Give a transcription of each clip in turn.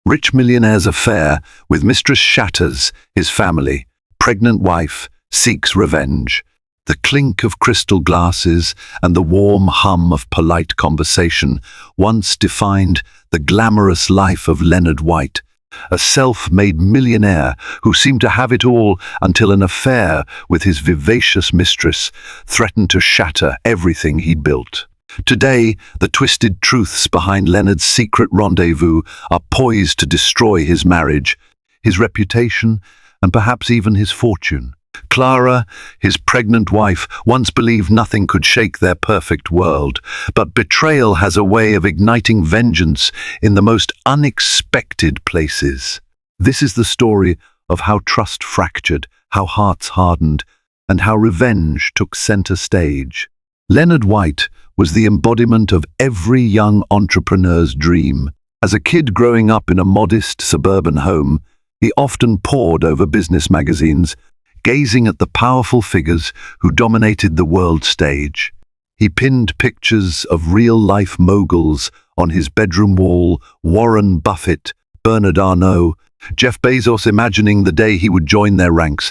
Rich millionaire's affair with Mistress Shatters, his family, pregnant wife, seeks revenge. The clink of crystal glasses and the warm hum of polite conversation once defined the glamorous life of Leonard White, a self-made millionaire who seemed to have it all until an affair with his vivacious mistress threatened to shatter everything he'd built. Today, the twisted truths behind Leonard's secret rendezvous are poised to destroy his marriage, his reputation, and perhaps even his fortune. Clara, his pregnant wife, once believed nothing could shake their perfect world, but betrayal has a way of igniting vengeance in the most unexpected places. This is the story of how trust fractured, how hearts hardened, and how revenge took center stage. Leonard White was the embodiment of every young entrepreneur's dream. As a kid growing up in a modest suburban home, he often pored over business magazines, gazing at the powerful figures who dominated the world stage. He pinned pictures of real-life moguls on his bedroom wall: Warren Buffett, Bernard Arnault, Jeff Bezos, imagining the day he would join their ranks.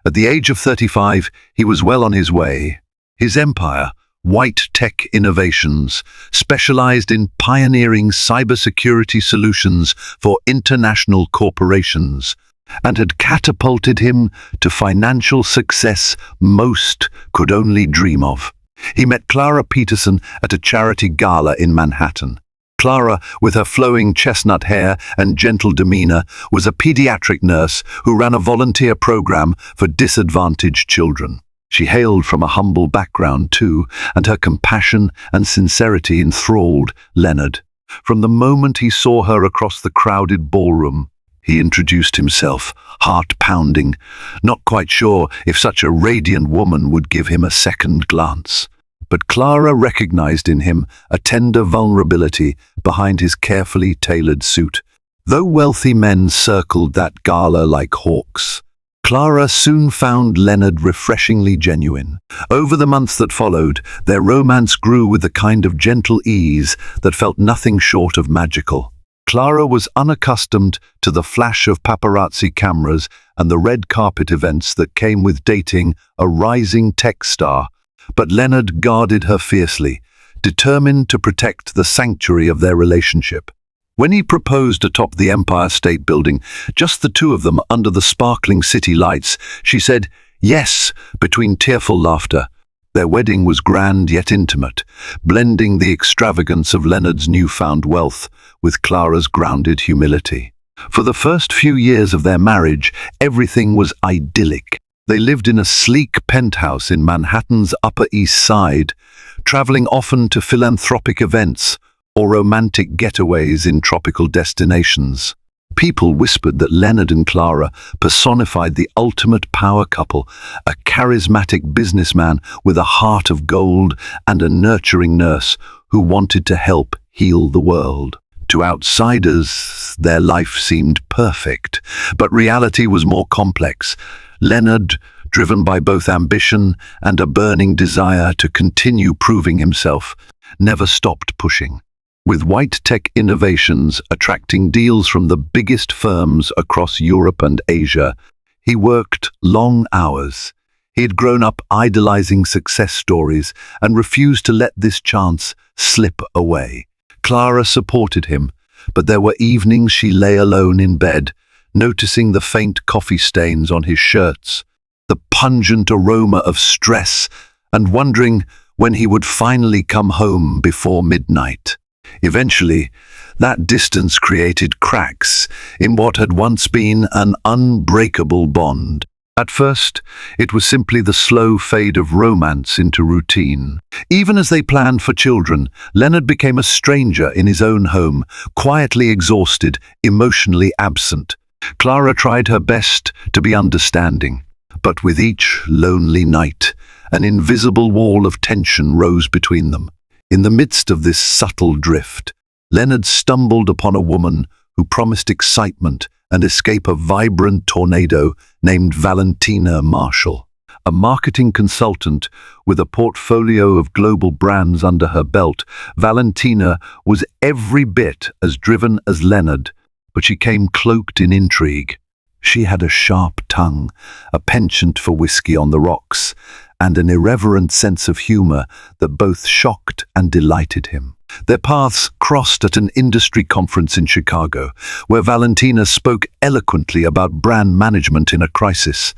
At the age of 35, he was well on his way. His empire, White Tech Innovations, specialized in pioneering cybersecurity solutions for international corporations, and had catapulted him to financial success most could only dream of. He met Clara Peterson at a charity gala in Manhattan. Clara, with her flowing chestnut hair and gentle demeanor, was a pediatric nurse who ran a volunteer program for disadvantaged children. She hailed from a humble background too, and her compassion and sincerity enthralled Leonard. From the moment he saw her across the crowded ballroom, he introduced himself, heart-pounding, not quite sure if such a radiant woman would give him a second glance. But Clara recognized in him a tender vulnerability behind his carefully tailored suit. Though wealthy men circled that gala like hawks, Clara soon found Leonard refreshingly genuine. Over the months that followed, their romance grew with a kind of gentle ease that felt nothing short of magical. Clara was unaccustomed to the flash of paparazzi cameras and the red carpet events that came with dating a rising tech star, but Leonard guarded her fiercely, determined to protect the sanctuary of their relationship. When he proposed atop the Empire State Building, just the two of them under the sparkling city lights, she said yes between tearful laughter. Their wedding was grand yet intimate, blending the extravagance of Leonard's newfound wealth with Clara's grounded humility. For the first few years of their marriage, everything was idyllic. They lived in a sleek penthouse in Manhattan's Upper East Side, traveling often to philanthropic events or romantic getaways in tropical destinations. People whispered that Leonard and Clara personified the ultimate power couple, a charismatic businessman with a heart of gold and a nurturing nurse who wanted to help heal the world. To outsiders, their life seemed perfect, but reality was more complex. Leonard, driven by both ambition and a burning desire to continue proving himself, never stopped pushing. With White Tech Innovations attracting deals from the biggest firms across Europe and Asia, he worked long hours. He had grown up idolizing success stories and refused to let this chance slip away. Clara supported him, but there were evenings she lay alone in bed, noticing the faint coffee stains on his shirts, the pungent aroma of stress, and wondering when he would finally come home before midnight. Eventually, that distance created cracks in what had once been an unbreakable bond. At first, it was simply the slow fade of romance into routine. Even as they planned for children, Leonard became a stranger in his own home, quietly exhausted, emotionally absent. Clara tried her best to be understanding, but with each lonely night, an invisible wall of tension rose between them. In the midst of this subtle drift, Leonard stumbled upon a woman who promised excitement and escape a vibrant tornado named Valentina Marshall. A marketing consultant with a portfolio of global brands under her belt, Valentina was every bit as driven as Leonard, but she came cloaked in intrigue. She had a sharp tongue, a penchant for whiskey on the rocks, and an irreverent sense of humor that both shocked and delighted him. Their paths crossed at an industry conference in Chicago, where Valentina spoke eloquently about brand management in a crisis.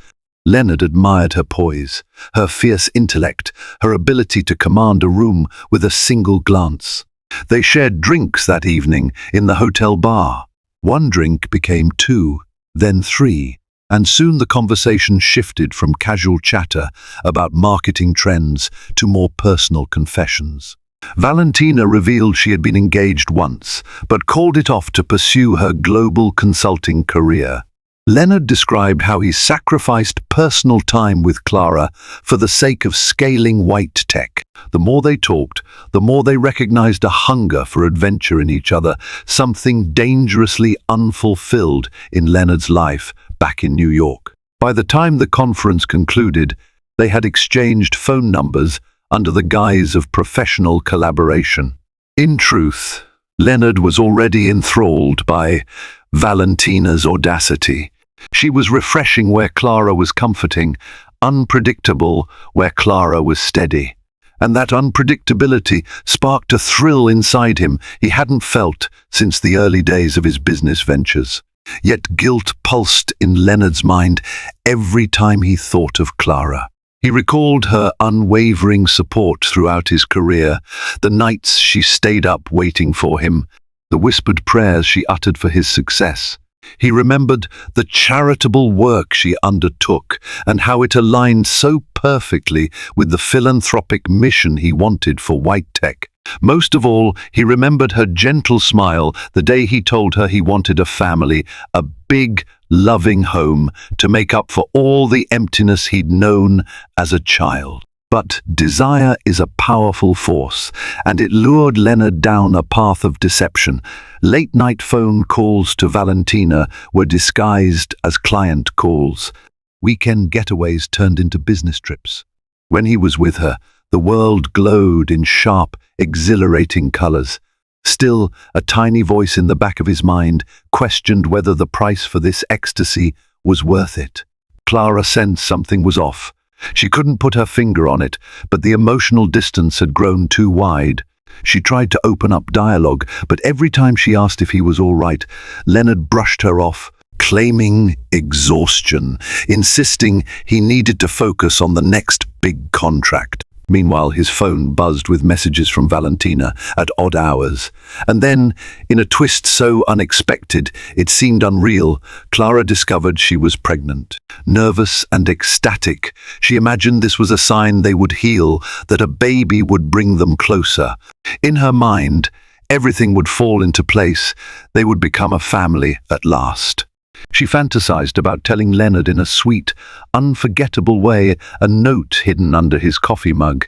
Leonard admired her poise, her fierce intellect, her ability to command a room with a single glance. They shared drinks that evening in the hotel bar. One drink became two, then three, and soon the conversation shifted from casual chatter about marketing trends to more personal confessions. Valentina revealed she had been engaged once, but called it off to pursue her global consulting career. Leonard described how he sacrificed personal time with Clara for the sake of scaling White Tech. The more they talked, the more they recognized a hunger for adventure in each other, something dangerously unfulfilled in Leonard's life back in New York. By the time the conference concluded, they had exchanged phone numbers under the guise of professional collaboration. In truth, Leonard was already enthralled by Valentina's audacity. She was refreshing where Clara was comforting, unpredictable where Clara was steady. And that unpredictability sparked a thrill inside him he hadn't felt since the early days of his business ventures. Yet guilt pulsed in Leonard's mind every time he thought of Clara. He recalled her unwavering support throughout his career, the nights she stayed up waiting for him, the whispered prayers she uttered for his success. He remembered the charitable work she undertook and how it aligned so perfectly with the philanthropic mission he wanted for White Tech. Most of all, he remembered her gentle smile the day he told her he wanted a family, a big, loving home to make up for all the emptiness he'd known as a child. But desire is a powerful force, and it lured Leonard down a path of deception. Late-night phone calls to Valentina were disguised as client calls. Weekend getaways turned into business trips. When he was with her, the world glowed in sharp, exhilarating colors. Still, a tiny voice in the back of his mind questioned whether the price for this ecstasy was worth it. Clara sensed something was off. She couldn't put her finger on it, but the emotional distance had grown too wide. She tried to open up dialogue, but every time she asked if he was all right, Leonard brushed her off, claiming exhaustion, insisting he needed to focus on the next big contract. Meanwhile, his phone buzzed with messages from Valentina at odd hours. And then, in a twist so unexpected it seemed unreal, Clara discovered she was pregnant. Nervous and ecstatic, she imagined this was a sign they would heal, that a baby would bring them closer. In her mind, everything would fall into place. They would become a family at last. She fantasized about telling Leonard in a sweet, unforgettable way, a note hidden under his coffee mug,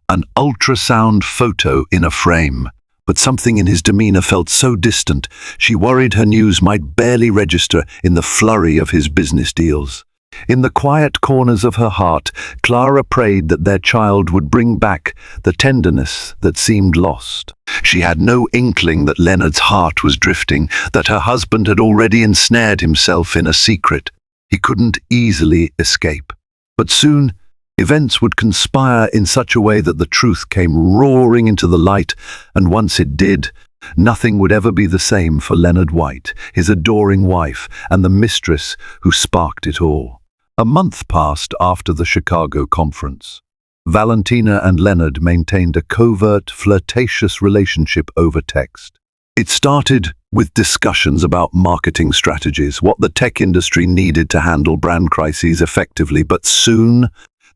an ultrasound photo in a frame. But something in his demeanor felt so distant, she worried her news might barely register in the flurry of his business deals. In the quiet corners of her heart, Clara prayed that their child would bring back the tenderness that seemed lost. She had no inkling that Leonard's heart was drifting, that her husband had already ensnared himself in a secret he couldn't easily escape. But soon, events would conspire in such a way that the truth came roaring into the light, and once it did, nothing would ever be the same for Leonard White, his adoring wife, and the mistress who sparked it all. A month passed after the Chicago conference. Valentina and Leonard maintained a covert, flirtatious relationship over text. It started with discussions about marketing strategies, what the tech industry needed to handle brand crises effectively, but soon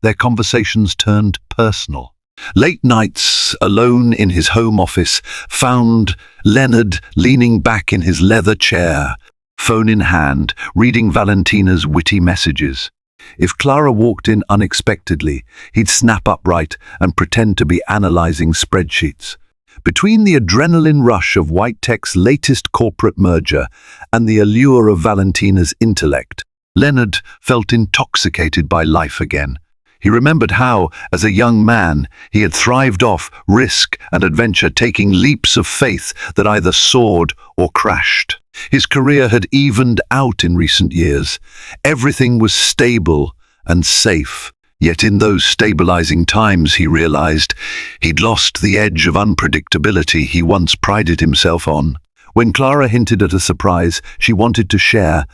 their conversations turned personal. Late nights, alone in his home office, found Leonard leaning back in his leather chair, phone in hand, reading Valentina's witty messages. If Clara walked in unexpectedly, he'd snap upright and pretend to be analyzing spreadsheets. Between the adrenaline rush of White Tech's latest corporate merger and the allure of Valentina's intellect, Leonard felt intoxicated by life again. He remembered how, as a young man, he had thrived off risk and adventure, taking leaps of faith that either soared or crashed. His career had evened out in recent years. Everything was stable and safe. Yet in those stabilizing times, he realized he'd lost the edge of unpredictability he once prided himself on. When Clara hinted at a surprise she wanted to share,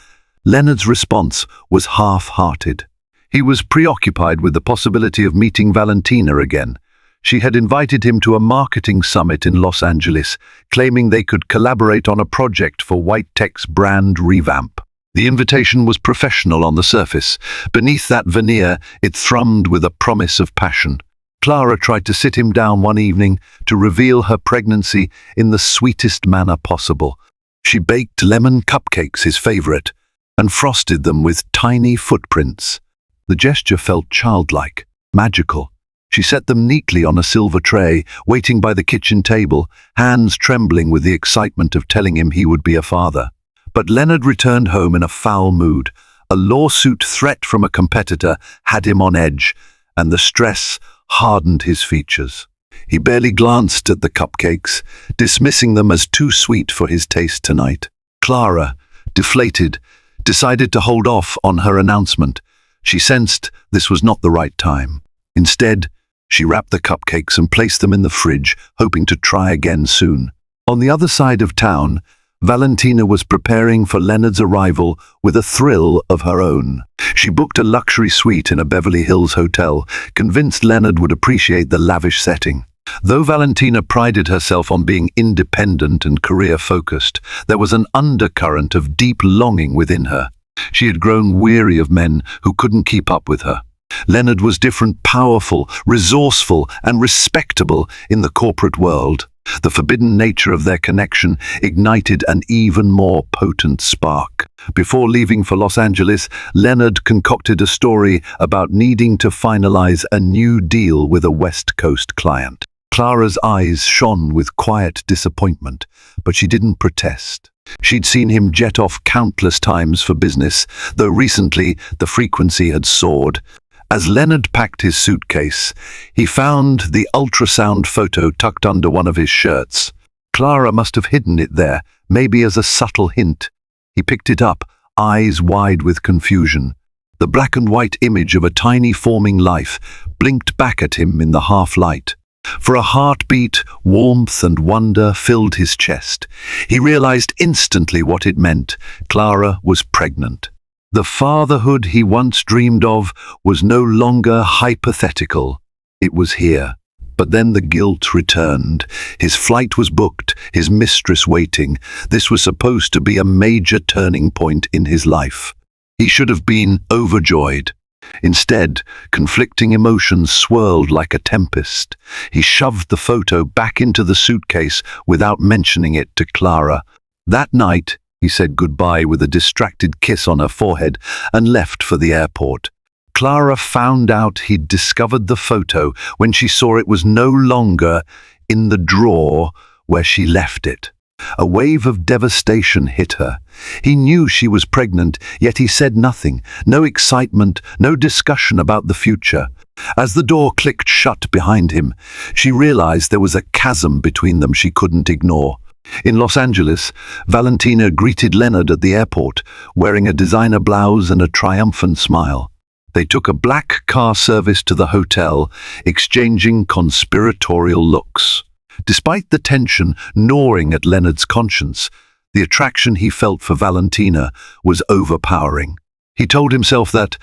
Leonard's response was half-hearted. He was preoccupied with the possibility of meeting Valentina again. She had invited him to a marketing summit in Los Angeles, claiming they could collaborate on a project for White Tech's brand revamp. The invitation was professional on the surface. Beneath that veneer, it thrummed with a promise of passion. Clara tried to sit him down one evening to reveal her pregnancy in the sweetest manner possible. She baked lemon cupcakes, his favorite, and frosted them with tiny footprints. The gesture felt childlike, magical. She set them neatly on a silver tray, waiting by the kitchen table, hands trembling with the excitement of telling him he would be a father. But Leonard returned home in a foul mood. A lawsuit threat from a competitor had him on edge, and the stress hardened his features. He barely glanced at the cupcakes, dismissing them as too sweet for his taste tonight. Clara, deflated, decided to hold off on her announcement. She sensed this was not the right time. Instead, she wrapped the cupcakes and placed them in the fridge, hoping to try again soon. On the other side of town, Valentina was preparing for Leonard's arrival with a thrill of her own. She booked a luxury suite in a Beverly Hills hotel, convinced Leonard would appreciate the lavish setting. Though Valentina prided herself on being independent and career-focused, there was an undercurrent of deep longing within her. She had grown weary of men who couldn't keep up with her. Leonard was different, powerful, resourceful, and respectable in the corporate world. The forbidden nature of their connection ignited an even more potent spark. Before leaving for Los Angeles, Leonard concocted a story about needing to finalize a new deal with a West Coast client. Clara's eyes shone with quiet disappointment, but she didn't protest. She'd seen him jet off countless times for business, though recently the frequency had soared. As Leonard packed his suitcase, he found the ultrasound photo tucked under one of his shirts. Clara must have hidden it there, maybe as a subtle hint. He picked it up, eyes wide with confusion. The black and white image of a tiny forming life blinked back at him in the half-light. For a heartbeat, warmth and wonder filled his chest. He realized instantly what it meant. Clara was pregnant. The fatherhood he once dreamed of was no longer hypothetical. It was here. But then the guilt returned. His flight was booked, his mistress waiting. This was supposed to be a major turning point in his life. He should have been overjoyed. Instead, conflicting emotions swirled like a tempest. He shoved the photo back into the suitcase without mentioning it to Clara. That night, he said goodbye with a distracted kiss on her forehead and left for the airport. Clara found out he'd discovered the photo when she saw it was no longer in the drawer where she left it. A wave of devastation hit her. He knew she was pregnant, yet he said nothing, no excitement, no discussion about the future. As the door clicked shut behind him, she realized there was a chasm between them she couldn't ignore. In Los Angeles, Valentina greeted Leonard at the airport, wearing a designer blouse and a triumphant smile. They took a black car service to the hotel, exchanging conspiratorial looks. Despite the tension gnawing at Leonard's conscience, the attraction he felt for Valentina was overpowering. He told himself that,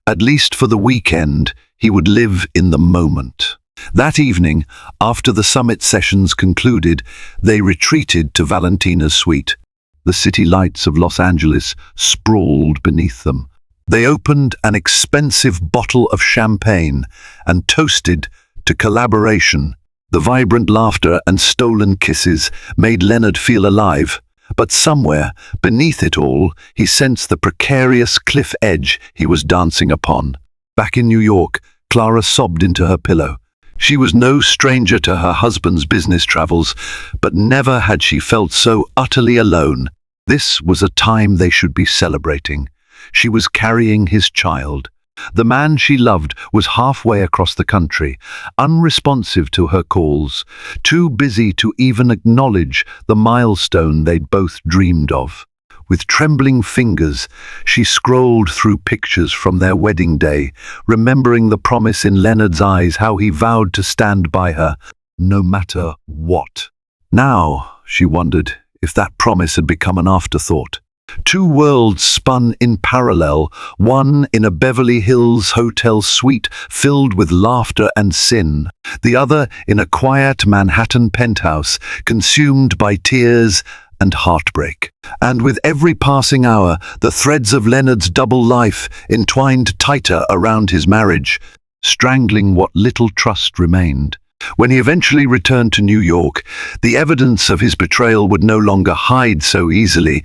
at least for the weekend, he would live in the moment. That evening, after the summit sessions concluded, they retreated to Valentina's suite. The city lights of Los Angeles sprawled beneath them. They opened an expensive bottle of champagne and toasted to collaboration. The vibrant laughter and stolen kisses made Leonard feel alive. But somewhere, beneath it all, he sensed the precarious cliff edge he was dancing upon. Back in New York, Clara sobbed into her pillow. She was no stranger to her husband's business travels, but never had she felt so utterly alone. This was a time they should be celebrating. She was carrying his child. The man she loved was halfway across the country, unresponsive to her calls, too busy to even acknowledge the milestone they'd both dreamed of. With trembling fingers, she scrolled through pictures from their wedding day, remembering the promise in Leonard's eyes, how he vowed to stand by her, no matter what. Now, she wondered if that promise had become an afterthought. Two worlds spun in parallel, one in a Beverly Hills hotel suite filled with laughter and sin, the other in a quiet Manhattan penthouse consumed by tears and heartbreak. And with every passing hour, the threads of Leonard's double life entwined tighter around his marriage, strangling what little trust remained. When he eventually returned to New York, the evidence of his betrayal would no longer hide so easily,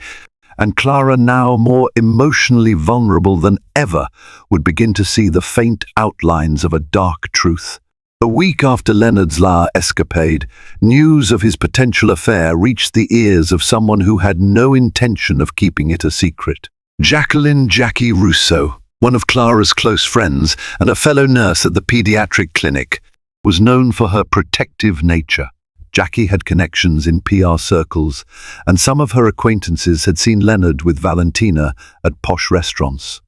and Clara, now more emotionally vulnerable than ever, would begin to see the faint outlines of a dark truth. A week after Leonard's escapade, news of his potential affair reached the ears of someone who had no intention of keeping it a secret. Jackie Russo, one of Clara's close friends and a fellow nurse at the pediatric clinic, was known for her protective nature. Jackie had connections in PR circles, and some of her acquaintances had seen Leonard with Valentina at posh restaurants.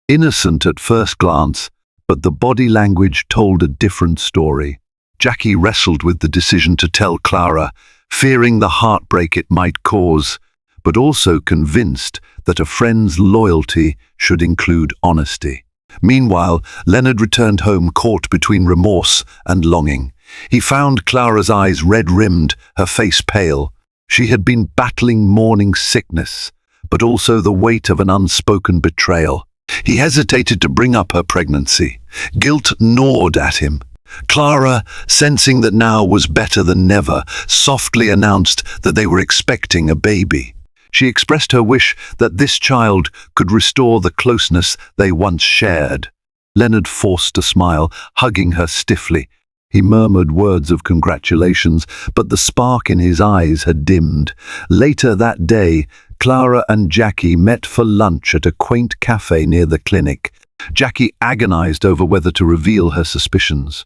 Innocent at first glance, but the body language told a different story. Jackie wrestled with the decision to tell Clara, fearing the heartbreak it might cause, but also convinced that a friend's loyalty should include honesty. Meanwhile, Leonard returned home caught between remorse and longing. He found Clara's eyes red-rimmed, her face pale. She had been battling morning sickness, but also the weight of an unspoken betrayal. He hesitated to bring up her pregnancy. Guilt gnawed at him. Clara, sensing that now was better than never, softly announced that they were expecting a baby. She expressed her wish that this child could restore the closeness they once shared. Leonard forced a smile, hugging her stiffly. He murmured words of congratulations, but the spark in his eyes had dimmed. Later that day, Clara and Jackie met for lunch at a quaint cafe near the clinic. Jackie agonized over whether to reveal her suspicions.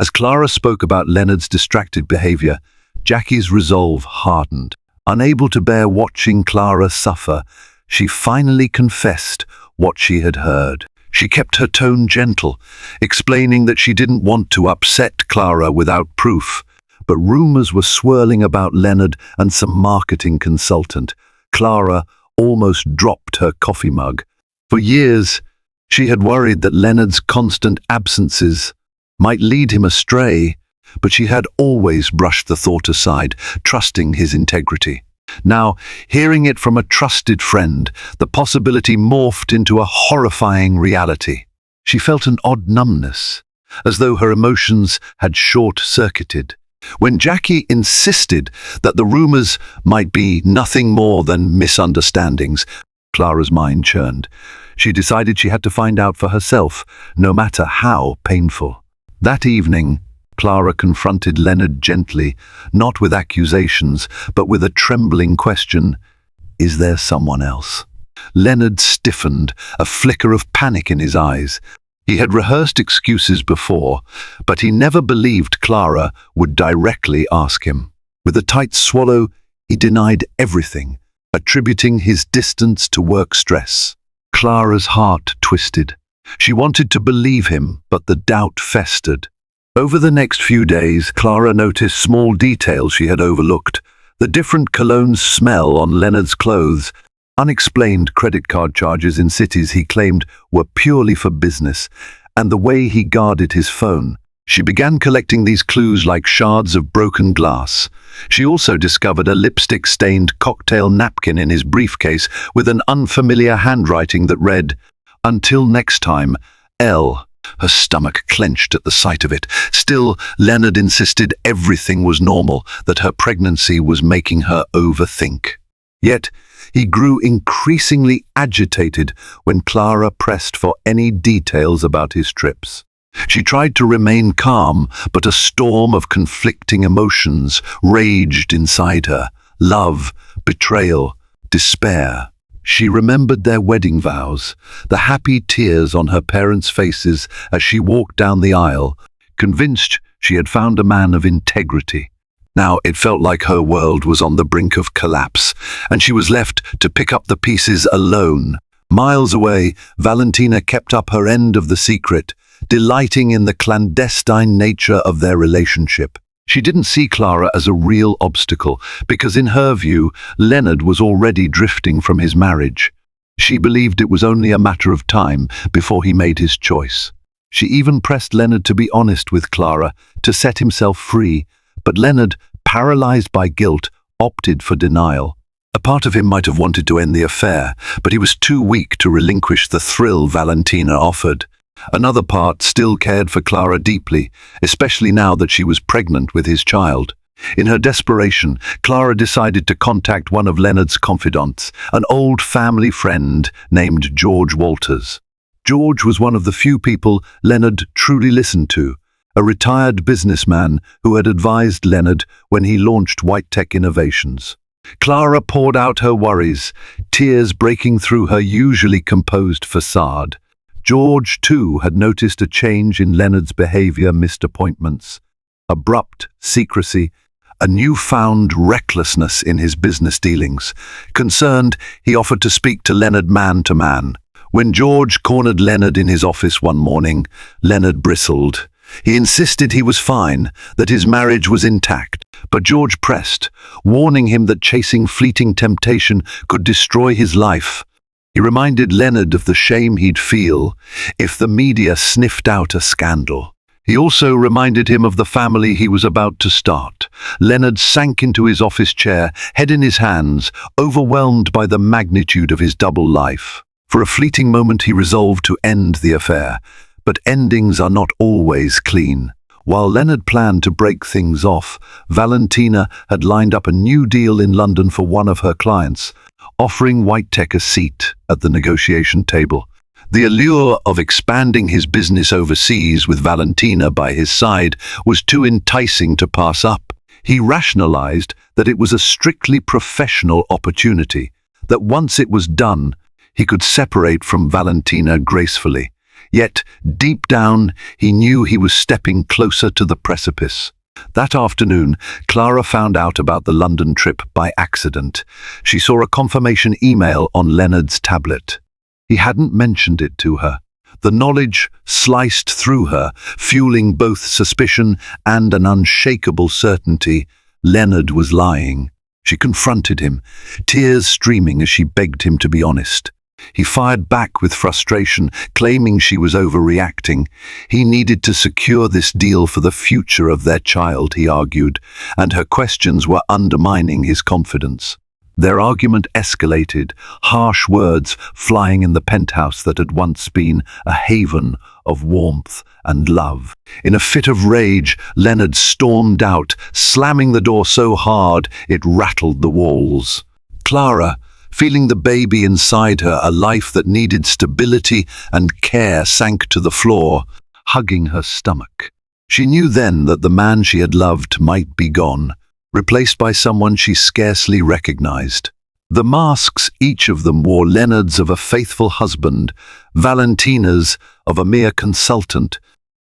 As Clara spoke about Leonard's distracted behavior, Jackie's resolve hardened. Unable to bear watching Clara suffer, she finally confessed what she had heard. She kept her tone gentle, explaining that she didn't want to upset Clara without proof, but rumors were swirling about Leonard and some marketing consultant. Clara almost dropped her coffee mug. For years, she had worried that Leonard's constant absences might lead him astray, but she had always brushed the thought aside, trusting his integrity. Now, hearing it from a trusted friend, the possibility morphed into a horrifying reality. She felt an odd numbness, as though her emotions had short-circuited. When Jackie insisted that the rumors might be nothing more than misunderstandings, Clara's mind churned. She decided she had to find out for herself, no matter how painful. That evening, Clara confronted Leonard gently, not with accusations, but with a trembling question. Is there someone else? Leonard stiffened, a flicker of panic in his eyes. He had rehearsed excuses before, but he never believed Clara would directly ask him. With a tight swallow, he denied everything, attributing his distance to work stress. Clara's heart twisted. She wanted to believe him, but the doubt festered. Over the next few days, Clara noticed small details she had overlooked. The different cologne's smell on Leonard's clothes, unexplained credit card charges in cities he claimed were purely for business, and the way he guarded his phone. She began collecting these clues like shards of broken glass. She also discovered a lipstick-stained cocktail napkin in his briefcase with an unfamiliar handwriting that read, "Until next time, L." Her stomach clenched at the sight of it. Still, Leonard insisted everything was normal, that her pregnancy was making her overthink. Yet, he grew increasingly agitated when Clara pressed for any details about his trips. She tried to remain calm, but a storm of conflicting emotions raged inside her. Love, betrayal, despair. She remembered their wedding vows, the happy tears on her parents' faces as she walked down the aisle, convinced she had found a man of integrity. Now it felt like her world was on the brink of collapse, and she was left to pick up the pieces alone. Miles away, Valentina kept up her end of the secret, delighting in the clandestine nature of their relationship. She didn't see Clara as a real obstacle, because in her view, Leonard was already drifting from his marriage. She believed it was only a matter of time before he made his choice. She even pressed Leonard to be honest with Clara, to set himself free, but Leonard, paralyzed by guilt, opted for denial. A part of him might have wanted to end the affair, but he was too weak to relinquish the thrill Valentina offered. Another part still cared for Clara deeply, especially now that she was pregnant with his child. In her desperation, Clara decided to contact one of Leonard's confidants, an old family friend named George Walters. George was one of the few people Leonard truly listened to, a retired businessman who had advised Leonard when he launched White Tech Innovations. Clara poured out her worries, tears breaking through her usually composed facade. George, too, had noticed a change in Leonard's behavior, missed appointments, abrupt secrecy, a newfound recklessness in his business dealings. Concerned, he offered to speak to Leonard man to man. When George cornered Leonard in his office one morning, Leonard bristled. He insisted he was fine, that his marriage was intact, but George pressed, warning him that chasing fleeting temptation could destroy his life. He reminded Leonard of the shame he'd feel if the media sniffed out a scandal. He also reminded him of the family he was about to start. Leonard sank into his office chair, head in his hands, overwhelmed by the magnitude of his double life. For a fleeting moment he resolved to end the affair, but endings are not always clean. While Leonard planned to break things off, Valentina had lined up a new deal in London for one of her clients, offering White Tech a seat at the negotiation table. The allure of expanding his business overseas with Valentina by his side was too enticing to pass up. He rationalized that it was a strictly professional opportunity, that once it was done, he could separate from Valentina gracefully. Yet, deep down, he knew he was stepping closer to the precipice. That afternoon, Clara found out about the London trip by accident. She saw a confirmation email on Leonard's tablet. He hadn't mentioned it to her. The knowledge sliced through her, fueling both suspicion and an unshakable certainty. Leonard was lying. She confronted him, tears streaming as she begged him to be honest. He fired back with frustration, claiming she was overreacting. He needed to secure this deal for the future of their child, he argued, and her questions were undermining his confidence. Their argument escalated, harsh words flying in the penthouse that had once been a haven of warmth and love. In a fit of rage, Leonard stormed out, slamming the door so hard it rattled the walls. Clara, feeling the baby inside her, a life that needed stability and care, sank to the floor, hugging her stomach. She knew then that the man she had loved might be gone, replaced by someone she scarcely recognized. The masks each of them wore, Leonard's of a faithful husband, Valentina's of a mere consultant,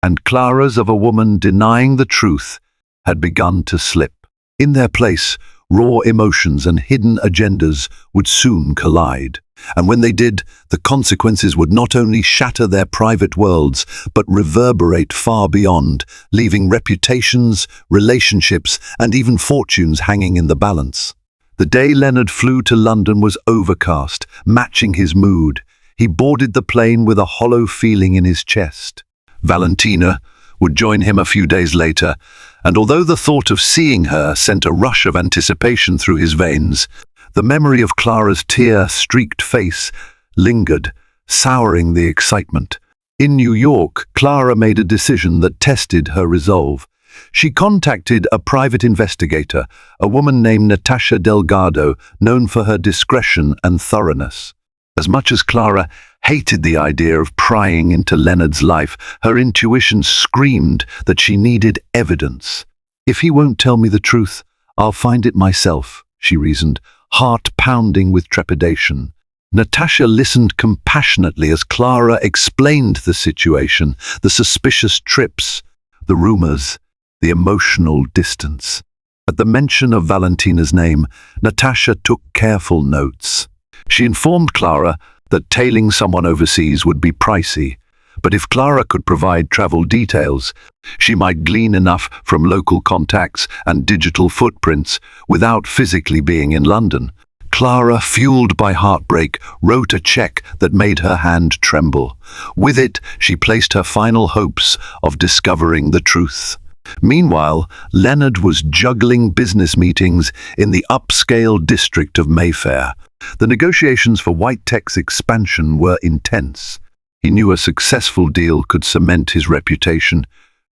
and Clara's of a woman denying the truth, had begun to slip. In their place, raw emotions and hidden agendas would soon collide. And when they did, the consequences would not only shatter their private worlds, but reverberate far beyond, leaving reputations, relationships, and even fortunes hanging in the balance. The day Leonard flew to London was overcast, matching his mood. He boarded the plane with a hollow feeling in his chest. Valentina would join him a few days later, and although the thought of seeing her sent a rush of anticipation through his veins, the memory of Clara's tear-streaked face lingered, souring the excitement. In New York, Clara made a decision that tested her resolve. She contacted a private investigator, a woman named Natasha Delgado, known for her discretion and thoroughness. As much as Clara hated the idea of prying into Leonard's life, her intuition screamed that she needed evidence. "If he won't tell me the truth, I'll find it myself," she reasoned, heart pounding with trepidation. Natasha listened compassionately as Clara explained the situation, the suspicious trips, the rumors, the emotional distance. At the mention of Valentina's name, Natasha took careful notes. She informed Clara that tailing someone overseas would be pricey, but if Clara could provide travel details, she might glean enough from local contacts and digital footprints without physically being in London. Clara, fueled by heartbreak, wrote a check that made her hand tremble. With it, she placed her final hopes of discovering the truth. Meanwhile, Leonard was juggling business meetings in the upscale district of Mayfair. The negotiations for White Tech's expansion were intense. He knew a successful deal could cement his reputation,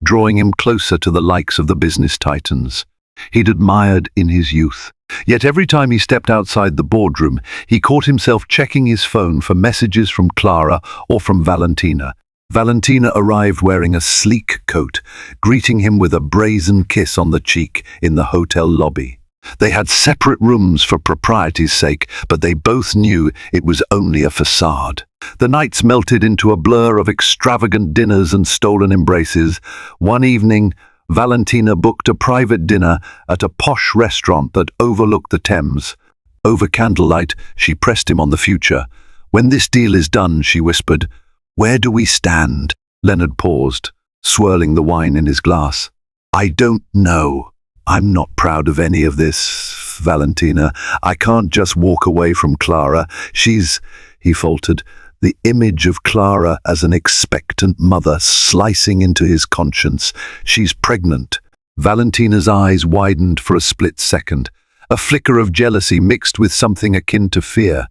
drawing him closer to the likes of the business titans he'd admired in his youth. Yet every time he stepped outside the boardroom, he caught himself checking his phone for messages from Clara or from Valentina. Valentina arrived wearing a sleek coat, greeting him with a brazen kiss on the cheek in the hotel lobby. They had separate rooms for propriety's sake, but they both knew it was only a facade. The nights melted into a blur of extravagant dinners and stolen embraces. One evening, Valentina booked a private dinner at a posh restaurant that overlooked the Thames. Over candlelight, she pressed him on the future. "When this deal is done," she whispered, "where do we stand?" Leonard paused, swirling the wine in his glass. "I don't know. I'm not proud of any of this, Valentina. I can't just walk away from Clara. He faltered, the image of Clara as an expectant mother slicing into his conscience. "She's pregnant." Valentina's eyes widened for a split second, a flicker of jealousy mixed with something akin to fear.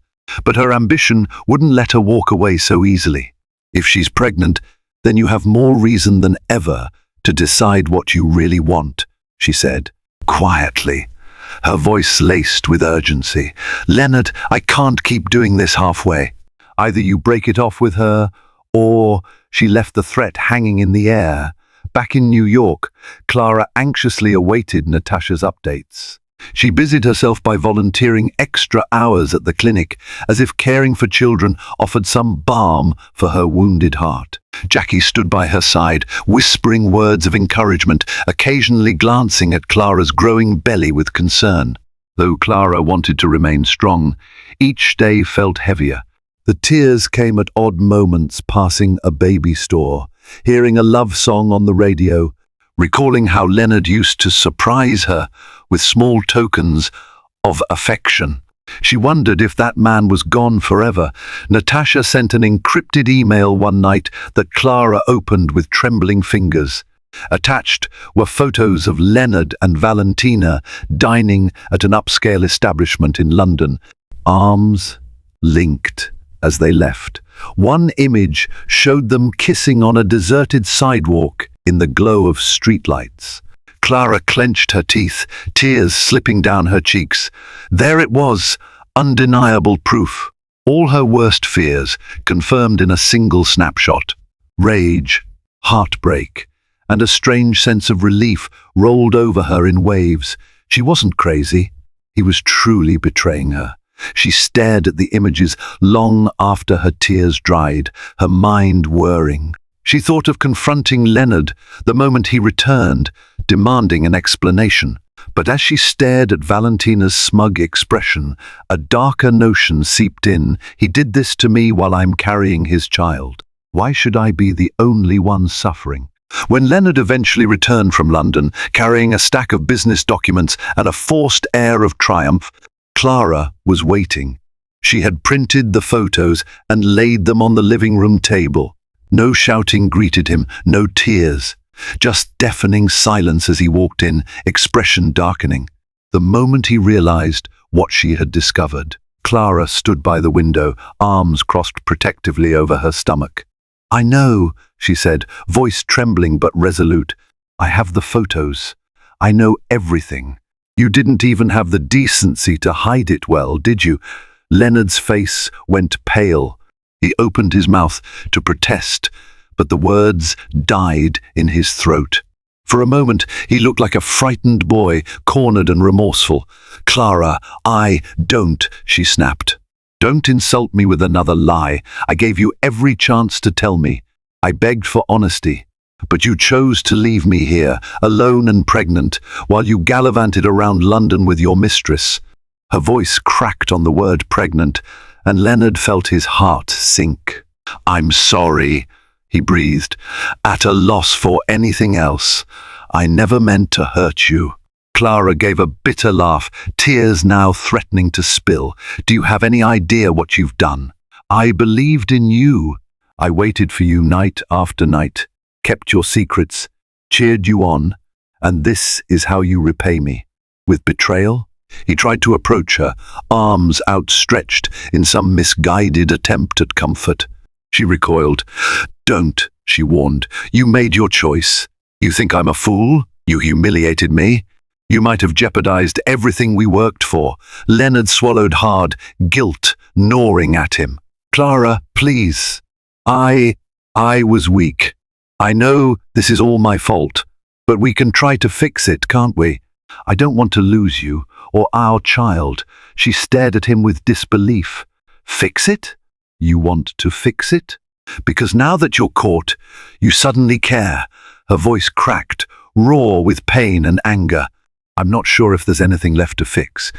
But her ambition wouldn't let her walk away so easily. "If she's pregnant, then you have more reason than ever to decide what you really want," she said, quietly, her voice laced with urgency. "Leonard, I can't keep doing this halfway. Either you break it off with her, or—" She left the threat hanging in the air. Back in New York, Clara anxiously awaited Natasha's updates. She busied herself by volunteering extra hours at the clinic, as if caring for children offered some balm for her wounded heart. Jackie stood by her side, whispering words of encouragement, occasionally glancing at Clara's growing belly with concern. Though Clara wanted to remain strong, each day felt heavier. The tears came at odd moments, passing a baby store, hearing a love song on the radio, recalling how Leonard used to surprise her with small tokens of affection. She wondered if that man was gone forever. Natasha sent an encrypted email one night that Clara opened with trembling fingers. Attached were photos of Leonard and Valentina dining at an upscale establishment in London, arms linked as they left. One image showed them kissing on a deserted sidewalk in the glow of streetlights. Clara clenched her teeth, tears slipping down her cheeks. There it was, undeniable proof. All her worst fears confirmed in a single snapshot. Rage, heartbreak, and a strange sense of relief rolled over her in waves. She wasn't crazy. He was truly betraying her. She stared at the images long after her tears dried, her mind whirring. She thought of confronting Leonard the moment he returned, demanding an explanation. But as she stared at Valentina's smug expression, a darker notion seeped in. He did this to me while I'm carrying his child. Why should I be the only one suffering? When Leonard eventually returned from London, carrying a stack of business documents and a forced air of triumph, Clara was waiting. She had printed the photos and laid them on the living room table. No shouting greeted him, no tears. Just deafening silence as he walked in, expression darkening. The moment he realized what she had discovered, Clara stood by the window, arms crossed protectively over her stomach. "I know," she said, voice trembling but resolute. "I have the photos. I know everything. You didn't even have the decency to hide it well, did you?" Leonard's face went pale. He opened his mouth to protest, but the words died in his throat. For a moment, he looked like a frightened boy, cornered and remorseful. "Clara, I don't," she snapped. Don't insult me with another lie. I gave you every chance to tell me. I begged for honesty. But you chose to leave me here, alone and pregnant, while you gallivanted around London with your mistress. Her voice cracked on the word pregnant, and Leonard felt his heart sink. I'm sorry, he breathed, at a loss for anything else. I never meant to hurt you. Clara gave a bitter laugh, tears now threatening to spill. Do you have any idea what you've done? I believed in you. I waited for you night after night, kept your secrets, cheered you on, and this is how you repay me. With betrayal? He tried to approach her, arms outstretched in some misguided attempt at comfort. She recoiled. Don't, she warned. You made your choice. You think I'm a fool? You humiliated me? You might have jeopardized everything we worked for. Leonard swallowed hard, guilt gnawing at him. Clara, please. I was weak. I know this is all my fault, but we can try to fix it, can't we? I don't want to lose you, or our child. She stared at him with disbelief. Fix it? You want to fix it? Because now that you're caught, you suddenly care. Her voice cracked, raw with pain and anger. I'm not sure if there's anything left to fix.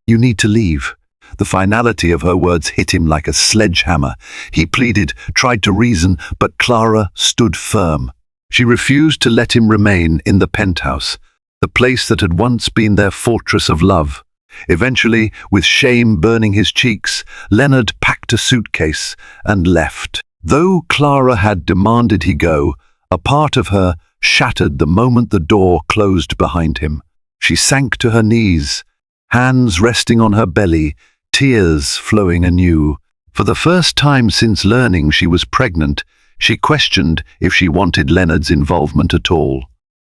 You need to leave. The finality of her words hit him like a sledgehammer. He pleaded, tried to reason, but Clara stood firm. She refused to let him remain in the penthouse, the place that had once been their fortress of love. Eventually, with shame burning his cheeks, Leonard packed a suitcase and left. Though Clara had demanded he go, a part of her shattered the moment the door closed behind him. She sank to her knees, hands resting on her belly, tears flowing anew. For the first time since learning she was pregnant, she questioned if she wanted Leonard's involvement at all.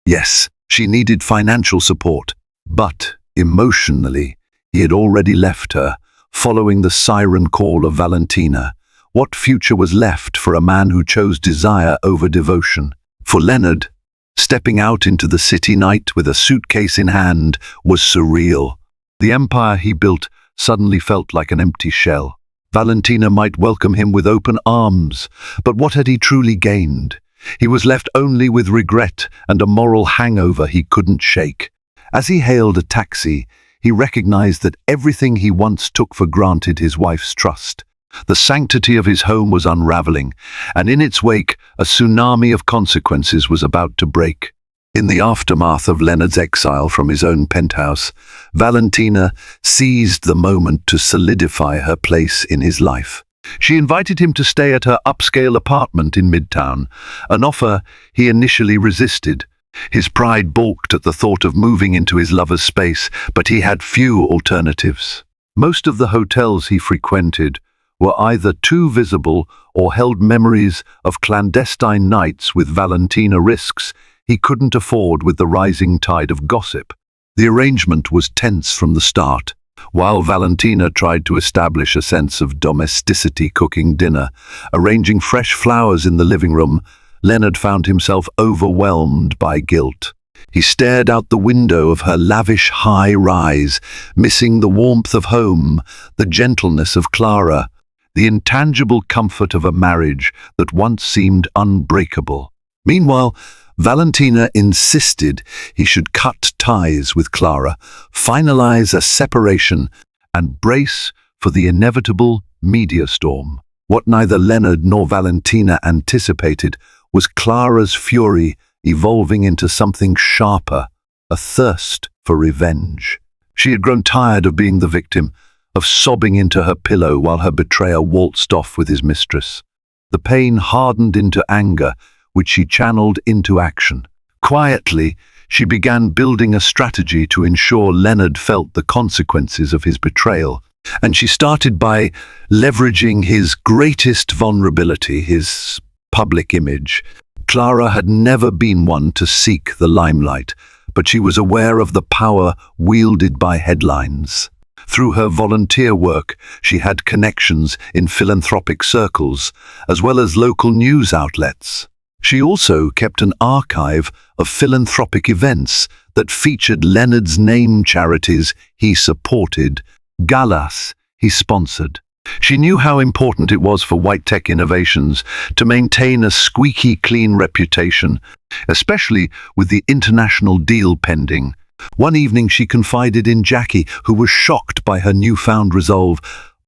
Yes, she needed financial support, but emotionally, he had already left her, following the siren call of Valentina. What future was left for a man who chose desire over devotion? For Leonard, stepping out into the city night with a suitcase in hand was surreal. The empire he built suddenly felt like an empty shell. Valentina might welcome him with open arms, but what had he truly gained? He was left only with regret and a moral hangover he couldn't shake. As he hailed a taxi, he recognized that everything he once took for granted, his wife's trust. The sanctity of his home was unraveling, and in its wake, a tsunami of consequences was about to break. In the aftermath of Leonard's exile from his own penthouse, Valentina seized the moment to solidify her place in his life. She invited him to stay at her upscale apartment in Midtown, an offer he initially resisted. His pride balked at the thought of moving into his lover's space, but he had few alternatives. Most of the hotels he frequented were either too visible or held memories of clandestine nights with Valentina, risks he couldn't afford with the rising tide of gossip. The arrangement was tense from the start. While Valentina tried to establish a sense of domesticity cooking dinner, arranging fresh flowers in the living room, Leonard found himself overwhelmed by guilt. He stared out the window of her lavish high-rise, missing the warmth of home, the gentleness of Clara, the intangible comfort of a marriage that once seemed unbreakable. Meanwhile, Valentina insisted he should cut ties with Clara, finalize a separation, and brace for the inevitable media storm. What neither Leonard nor Valentina anticipated was Clara's fury evolving into something sharper, a thirst for revenge. She had grown tired of being the victim, of sobbing into her pillow while her betrayer waltzed off with his mistress. The pain hardened into anger, which she channeled into action. Quietly, she began building a strategy to ensure Leonard felt the consequences of his betrayal, and she started by leveraging his greatest vulnerability, his public image. Clara had never been one to seek the limelight, but she was aware of the power wielded by headlines. Through her volunteer work, she had connections in philanthropic circles, as well as local news outlets. She also kept an archive of philanthropic events that featured Leonard's name, charities he supported, galas he sponsored. She knew how important it was for White Tech Innovations to maintain a squeaky clean reputation, especially with the international deal pending. One evening she confided in Jackie, who was shocked by her newfound resolve.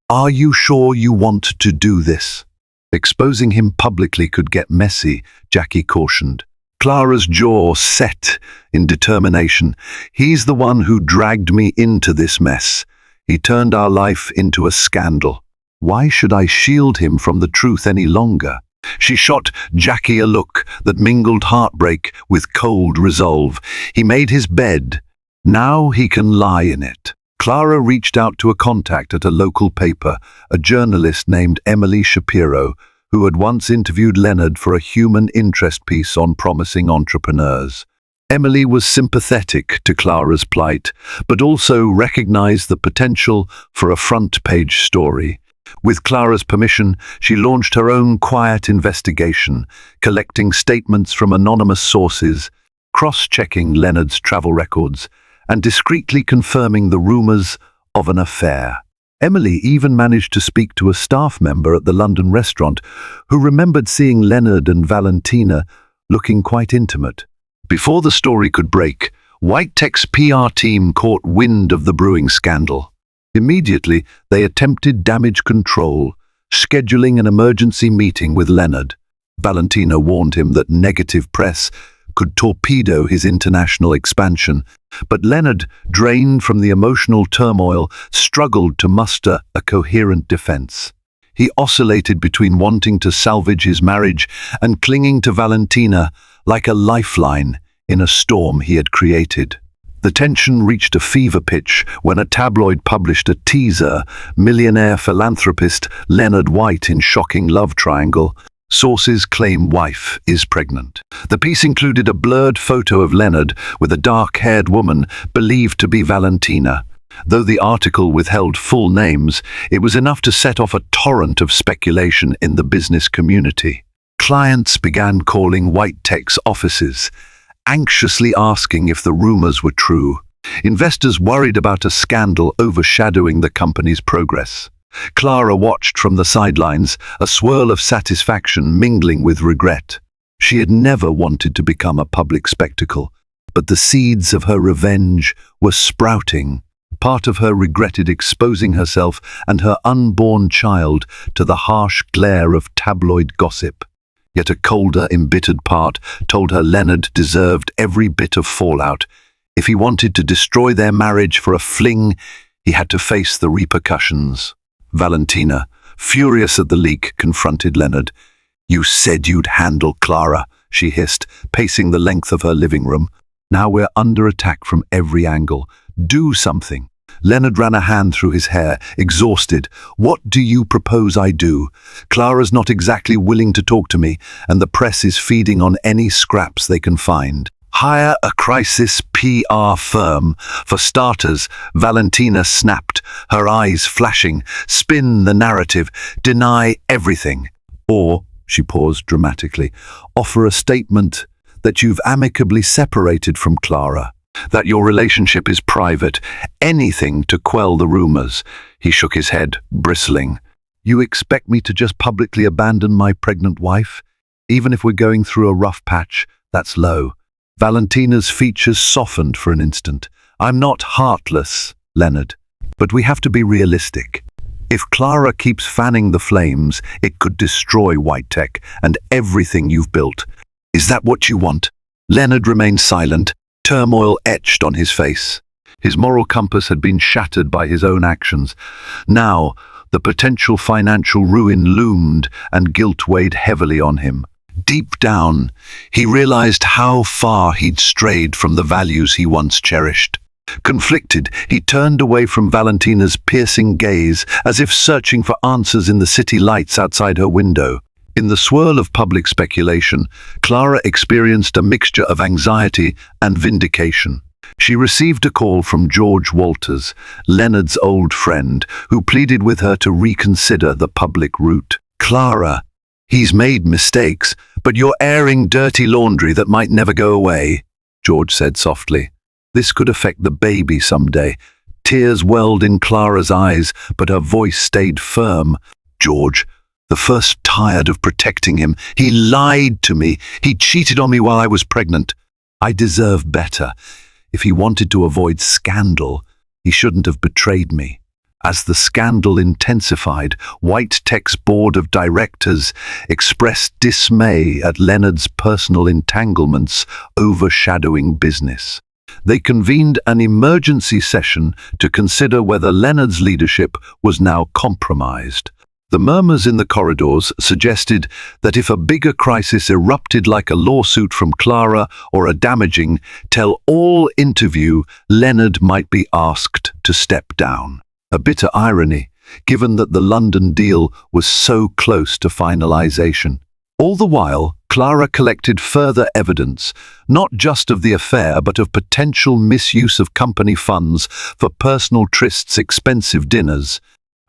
"Are you sure you want to do this?" Exposing him publicly could get messy, Jackie cautioned. Clara's jaw set in determination. "He's the one who dragged me into this mess. He turned our life into a scandal. Why should I shield him from the truth any longer?" She shot Jackie a look that mingled heartbreak with cold resolve. He made his bed. Now he can lie in it. Clara reached out to a contact at a local paper, a journalist named Emily Shapiro, who had once interviewed Leonard for a human interest piece on promising entrepreneurs. Emily was sympathetic to Clara's plight, but also recognized the potential for a front-page story. With Clara's permission, she launched her own quiet investigation, collecting statements from anonymous sources, cross-checking Leonard's travel records, and discreetly confirming the rumors of an affair. Emily even managed to speak to a staff member at the London restaurant who remembered seeing Leonard and Valentina looking quite intimate. Before the story could break, White Tech's PR team caught wind of the brewing scandal. Immediately, they attempted damage control, scheduling an emergency meeting with Leonard. Valentina warned him that negative press could torpedo his international expansion, but Leonard, drained from the emotional turmoil, struggled to muster a coherent defense. He oscillated between wanting to salvage his marriage and clinging to Valentina like a lifeline in a storm he had created. The tension reached a fever pitch when a tabloid published a teaser, Millionaire philanthropist Leonard White in shocking love triangle. Sources claim wife is pregnant. The piece included a blurred photo of Leonard with a dark-haired woman believed to be Valentina. Though the article withheld full names, it was enough to set off a torrent of speculation in the business community. Clients began calling White Tech's offices, anxiously asking if the rumors were true. Investors worried about a scandal overshadowing the company's progress. Clara watched from the sidelines, a swirl of satisfaction mingling with regret. She had never wanted to become a public spectacle, but the seeds of her revenge were sprouting. Part of her regretted exposing herself and her unborn child to the harsh glare of tabloid gossip. Yet a colder, embittered part told her Leonard deserved every bit of fallout. If he wanted to destroy their marriage for a fling, he had to face the repercussions. Valentina, furious at the leak, confronted Leonard. "You said you'd handle Clara," she hissed, pacing the length of her living room. "Now we're under attack from every angle. Do something." Leonard ran a hand through his hair, exhausted. "What do you propose I do? Clara's not exactly willing to talk to me, and the press is feeding on any scraps they can find. Hire a crisis PR firm. For starters," Valentina snapped, her eyes flashing. "Spin the narrative. Deny everything. Or," she paused dramatically, "offer a statement that you've amicably separated from Clara, that your relationship is private, anything to quell the rumors." He shook his head, bristling. "You expect me to just publicly abandon my pregnant wife? Even if we're going through a rough patch, that's low." Valentina's features softened for an instant. "I'm not heartless, Leonard, but we have to be realistic. If Clara keeps fanning the flames, it could destroy White Tech and everything you've built. Is that what you want?" Leonard remained silent, turmoil etched on his face. His moral compass had been shattered by his own actions. Now, the potential financial ruin loomed and guilt weighed heavily on him. Deep down, he realized how far he'd strayed from the values he once cherished. Conflicted, he turned away from Valentina's piercing gaze, as if searching for answers in the city lights outside her window. In the swirl of public speculation, Clara experienced a mixture of anxiety and vindication. She received a call from George Walters, Leonard's old friend, who pleaded with her to reconsider the public route. "Clara, he's made mistakes, but you're airing dirty laundry that might never go away," George said softly. "This could affect the baby someday. Tears welled in Clara's eyes, but her voice stayed firm. George, the first tired of protecting him. He lied to me. He cheated on me while I was pregnant. I deserve better. If he wanted to avoid scandal, he shouldn't have betrayed me. As the scandal intensified, White Tech's board of directors expressed dismay at Leonard's personal entanglements overshadowing business. They convened an emergency session to consider whether Leonard's leadership was now compromised. The murmurs in the corridors suggested that if a bigger crisis erupted like a lawsuit from Clara or a damaging tell-all interview, Leonard might be asked to step down. A bitter irony, given that the London deal was so close to finalization. All the while, Clara collected further evidence, not just of the affair but of potential misuse of company funds for personal trysts, expensive dinners,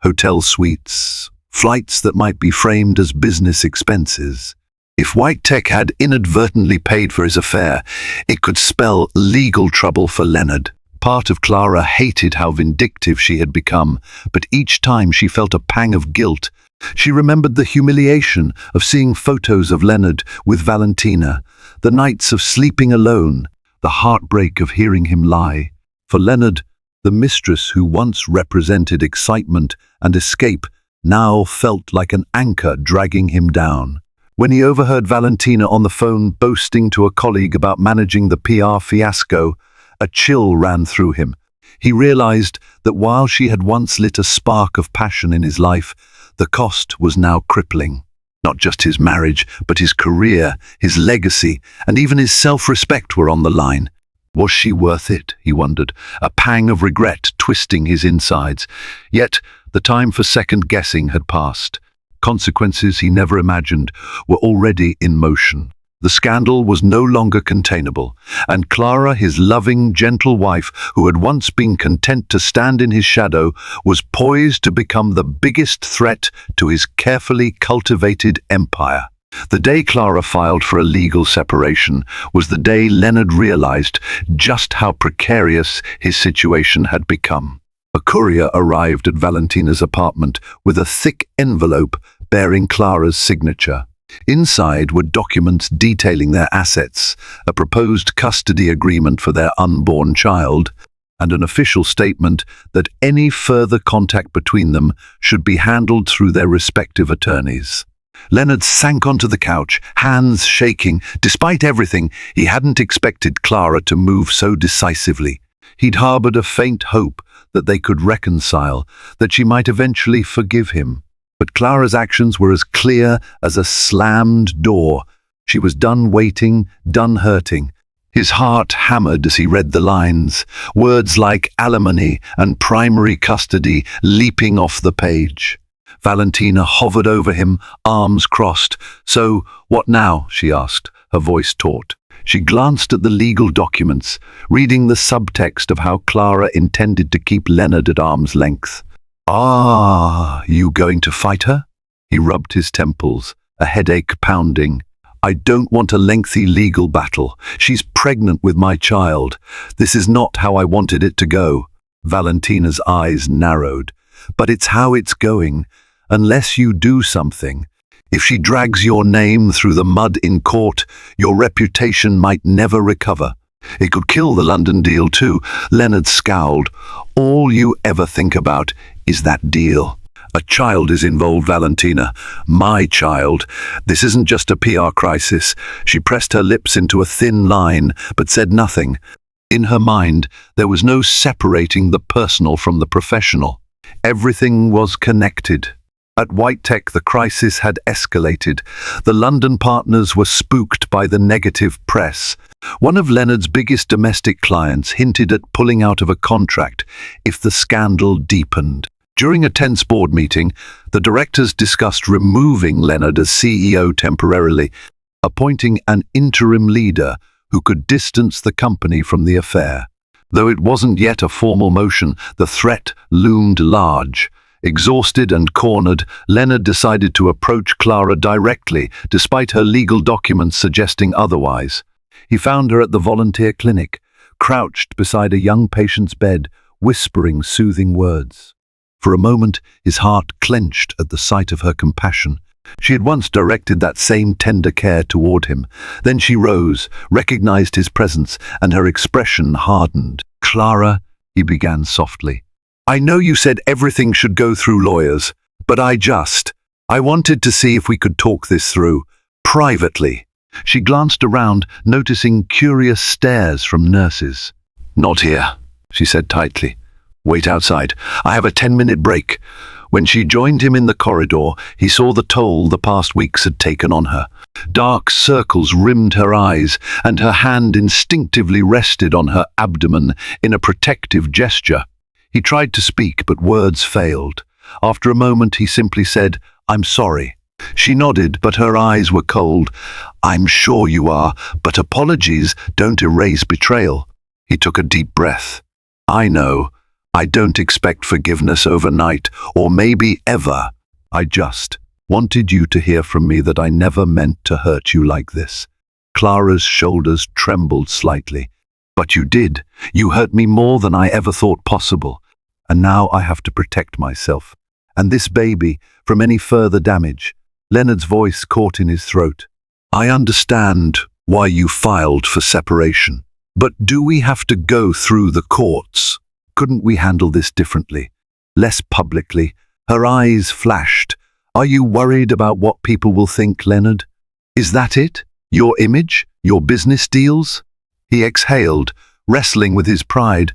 hotel suites, flights that might be framed as business expenses. If White Tech had inadvertently paid for his affair, it could spell legal trouble for Leonard. Part of Clara hated how vindictive she had become, but each time she felt a pang of guilt. She remembered the humiliation of seeing photos of Leonard with Valentina, the nights of sleeping alone, the heartbreak of hearing him lie. For Leonard, the mistress who once represented excitement and escape now felt like an anchor dragging him down. When he overheard Valentina on the phone boasting to a colleague about managing the PR fiasco, a chill ran through him. He realized that while she had once lit a spark of passion in his life, the cost was now crippling. Not just his marriage, but his career, his legacy, and even his self-respect were on the line. Was she worth it, he wondered, a pang of regret twisting his insides. Yet, the time for second-guessing had passed. Consequences he never imagined were already in motion. The scandal was no longer containable, and Clara, his loving, gentle wife, who had once been content to stand in his shadow, was poised to become the biggest threat to his carefully cultivated empire. The day Clara filed for a legal separation was the day Leonard realized just how precarious his situation had become. A courier arrived at Valentina's apartment with a thick envelope bearing Clara's signature. Inside were documents detailing their assets, a proposed custody agreement for their unborn child, and an official statement that any further contact between them should be handled through their respective attorneys. Leonard sank onto the couch, hands shaking. Despite everything, he hadn't expected Clara to move so decisively. He'd harbored a faint hope that they could reconcile, that she might eventually forgive him. But Clara's actions were as clear as a slammed door. She was done waiting, done hurting. His heart hammered as he read the lines, words like alimony and primary custody leaping off the page. Valentina hovered over him, arms crossed. "So, what now?" she asked, her voice taut. She glanced at the legal documents, reading the subtext of how Clara intended to keep Leonard at arm's length. "Ah, you going to fight her?" He rubbed his temples, a headache pounding. "I don't want a lengthy legal battle. She's pregnant with my child. This is not how I wanted it to go." Valentina's eyes narrowed. "But it's how it's going. Unless you do something. If she drags your name through the mud in court, your reputation might never recover. It could kill the London deal too." Leonard scowled. "All you ever think about is that deal." "A child is involved, Valentina. My child. This isn't just a PR crisis." She pressed her lips into a thin line, but said nothing. In her mind, there was no separating the personal from the professional. Everything was connected. At White Tech, the crisis had escalated. The London partners were spooked by the negative press. One of Leonard's biggest domestic clients hinted at pulling out of a contract if the scandal deepened. During a tense board meeting, the directors discussed removing Leonard as CEO temporarily, appointing an interim leader who could distance the company from the affair. Though it wasn't yet a formal motion, the threat loomed large. Exhausted and cornered, Leonard decided to approach Clara directly, despite her legal documents suggesting otherwise. He found her at the volunteer clinic, crouched beside a young patient's bed, whispering soothing words. For a moment, his heart clenched at the sight of her compassion. She had once directed that same tender care toward him. Then she rose, recognized his presence, and her expression hardened. "Clara," he began softly, "I know you said everything should go through lawyers, but I wanted to see if we could talk this through, privately." She glanced around, noticing curious stares from nurses. "Not here," she said tightly. "Wait outside. I have a 10-minute break." When she joined him in the corridor, he saw the toll the past weeks had taken on her. Dark circles rimmed her eyes, and her hand instinctively rested on her abdomen in a protective gesture. He tried to speak, but words failed. After a moment, he simply said, "I'm sorry." She nodded, but her eyes were cold. "I'm sure you are, but apologies don't erase betrayal." He took a deep breath. "I know. I don't expect forgiveness overnight, or maybe ever. I just wanted you to hear from me that I never meant to hurt you like this." Clara's shoulders trembled slightly. "But you did. You hurt me more than I ever thought possible. And now I have to protect myself and this baby from any further damage." Leonard's voice caught in his throat. "I understand why you filed for separation, but do we have to go through the courts? Couldn't we handle this differently? Less publicly?" Her eyes flashed. "Are you worried about what people will think, Leonard? Is that it? Your image? Your business deals?" He exhaled, wrestling with his pride.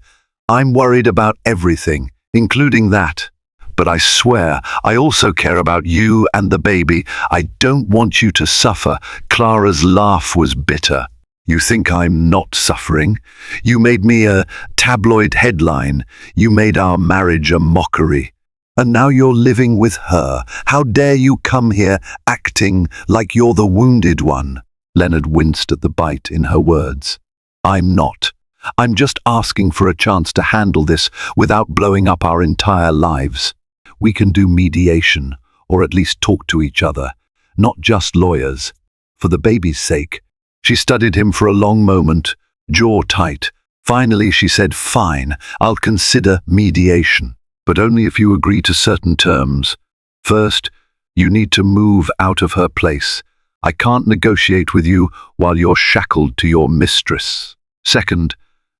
"I'm worried about everything, including that. But I swear, I also care about you and the baby. I don't want you to suffer." Clara's laugh was bitter. "You think I'm not suffering? You made me a tabloid headline. You made our marriage a mockery. And now you're living with her. How dare you come here acting like you're the wounded one?" Leonard winced at the bite in her words. "I'm not. I'm just asking for a chance to handle this without blowing up our entire lives. We can do mediation, or at least talk to each other, not just lawyers. For the baby's sake." She studied him for a long moment, jaw tight. Finally, she said, "Fine, I'll consider mediation, but only if you agree to certain terms. First, you need to move out of her place. I can't negotiate with you while you're shackled to your mistress. Second,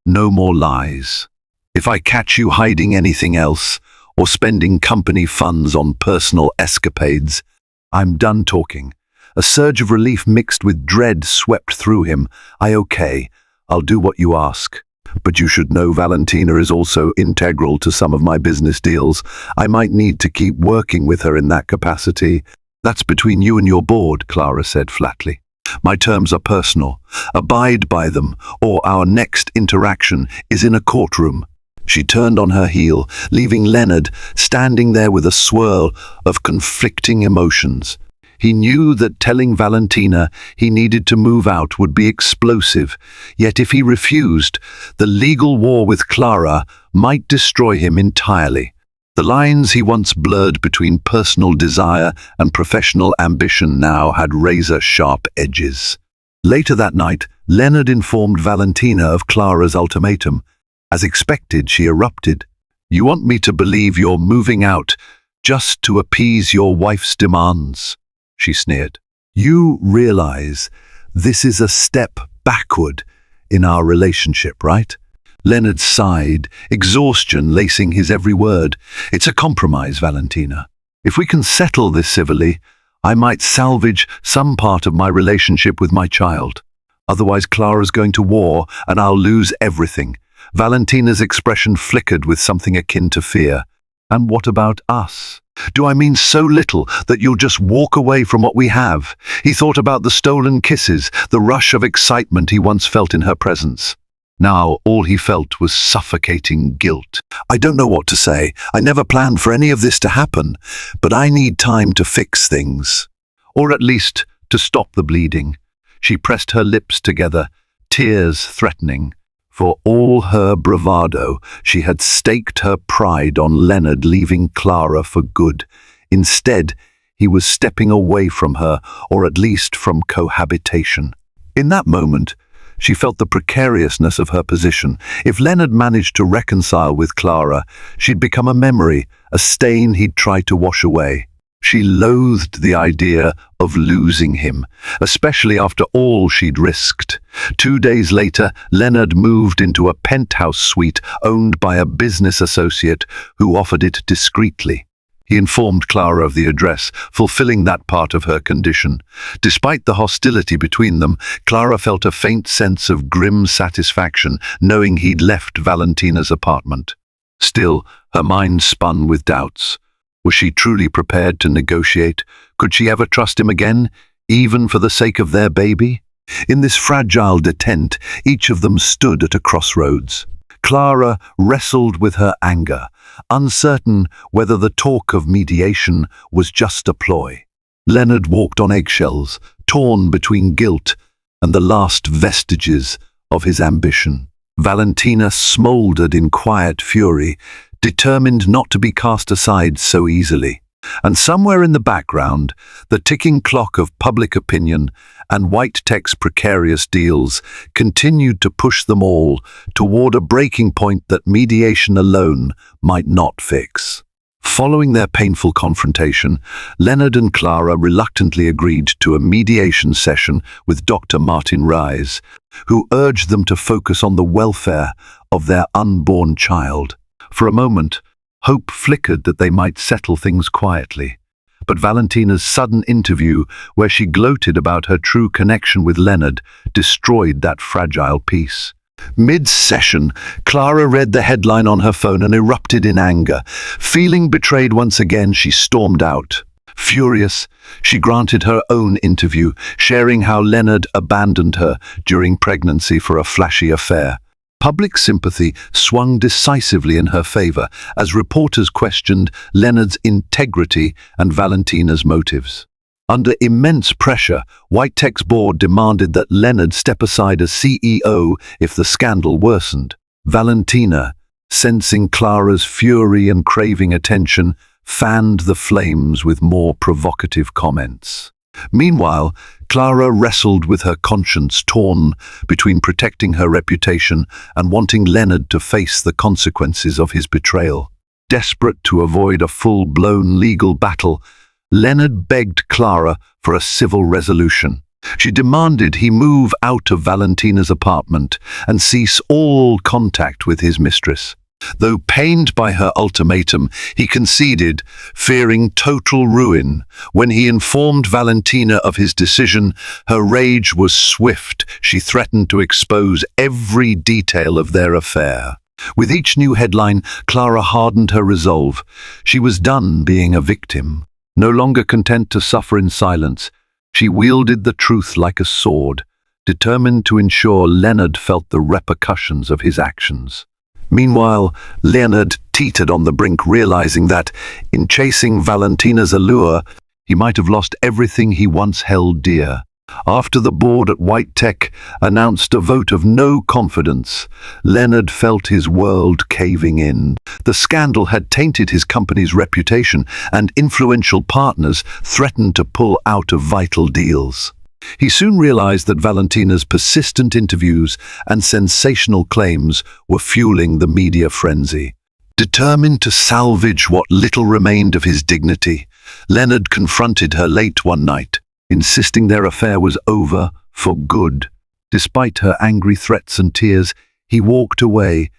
no more lies. If I catch you hiding anything else, or spending company funds on personal escapades, I'm done talking." A surge of relief mixed with dread swept through him. "Okay, I'll do what you ask. But you should know Valentina is also integral to some of my business deals. I might need to keep working with her in that capacity." "That's between you and your board," Clara said flatly. "My terms are personal. Abide by them, or our next interaction is in a courtroom." She turned on her heel, leaving Leonard standing there with a swirl of conflicting emotions. He knew that telling Valentina he needed to move out would be explosive, yet if he refused, the legal war with Clara might destroy him entirely. The lines he once blurred between personal desire and professional ambition now had razor-sharp edges. Later that night, Leonard informed Valentina of Clara's ultimatum. As expected, she erupted. "You want me to believe you're moving out just to appease your wife's demands?" she sneered. "You realize this is a step backward in our relationship, right?" Leonard sighed, exhaustion lacing his every word. "It's a compromise, Valentina. If we can settle this civilly, I might salvage some part of my relationship with my child. Otherwise, Clara's going to war and I'll lose everything." Valentina's expression flickered with something akin to fear. "And what about us? Do I mean so little that you'll just walk away from what we have?" He thought about the stolen kisses, the rush of excitement he once felt in her presence. Now all he felt was suffocating guilt. "I don't know what to say. I never planned for any of this to happen, but I need time to fix things. Or at least to stop the bleeding." She pressed her lips together, tears threatening. For all her bravado, she had staked her pride on Leonard leaving Clara for good. Instead, he was stepping away from her, or at least from cohabitation. In that moment, She felt the precariousness of her position. If Leonard managed to reconcile with Clara, she'd become a memory, a stain he'd try to wash away. She loathed the idea of losing him, especially after all she'd risked. 2 days later, Leonard moved into a penthouse suite owned by a business associate who offered it discreetly. He informed Clara of the address, fulfilling that part of her condition. Despite the hostility between them, Clara felt a faint sense of grim satisfaction knowing he'd left Valentina's apartment. Still, her mind spun with doubts. Was she truly prepared to negotiate? Could she ever trust him again, even for the sake of their baby? In this fragile detente, each of them stood at a crossroads. Clara wrestled with her anger, uncertain whether the talk of mediation was just a ploy. Leonard walked on eggshells, torn between guilt and the last vestiges of his ambition. Valentina smoldered in quiet fury, determined not to be cast aside so easily. And somewhere in the background, the ticking clock of public opinion and White Tech's precarious deals continued to push them all toward a breaking point that mediation alone might not fix. Following their painful confrontation, Leonard and Clara reluctantly agreed to a mediation session with Dr. Martin Reis, who urged them to focus on the welfare of their unborn child. For a moment, hope flickered that they might settle things quietly. But Valentina's sudden interview, where she gloated about her true connection with Leonard, destroyed that fragile peace. Mid-session, Clara read the headline on her phone and erupted in anger. Feeling betrayed once again, she stormed out. Furious, she granted her own interview, sharing how Leonard abandoned her during pregnancy for a flashy affair. Public sympathy swung decisively in her favor as reporters questioned Leonard's integrity and Valentina's motives. Under immense pressure, White Tech's board demanded that Leonard step aside as CEO if the scandal worsened. Valentina, sensing Clara's fury and craving attention, fanned the flames with more provocative comments. Meanwhile, Clara wrestled with her conscience, torn between protecting her reputation and wanting Leonard to face the consequences of his betrayal. Desperate to avoid a full-blown legal battle, Leonard begged Clara for a civil resolution. She demanded he move out of Valentina's apartment and cease all contact with his mistress. Though pained by her ultimatum, he conceded, fearing total ruin. When he informed Valentina of his decision, her rage was swift. She threatened to expose every detail of their affair. With each new headline, Clara hardened her resolve. She was done being a victim. No longer content to suffer in silence, she wielded the truth like a sword, determined to ensure Leonard felt the repercussions of his actions. Meanwhile, Leonard teetered on the brink, realizing that, in chasing Valentina's allure, he might have lost everything he once held dear. After the board at White Tech announced a vote of no confidence, Leonard felt his world caving in. The scandal had tainted his company's reputation, and influential partners threatened to pull out of vital deals. He soon realized that Valentina's persistent interviews and sensational claims were fueling the media frenzy. Determined to salvage what little remained of his dignity, Leonard confronted her late one night, insisting their affair was over for good. Despite her angry threats and tears, he walked away,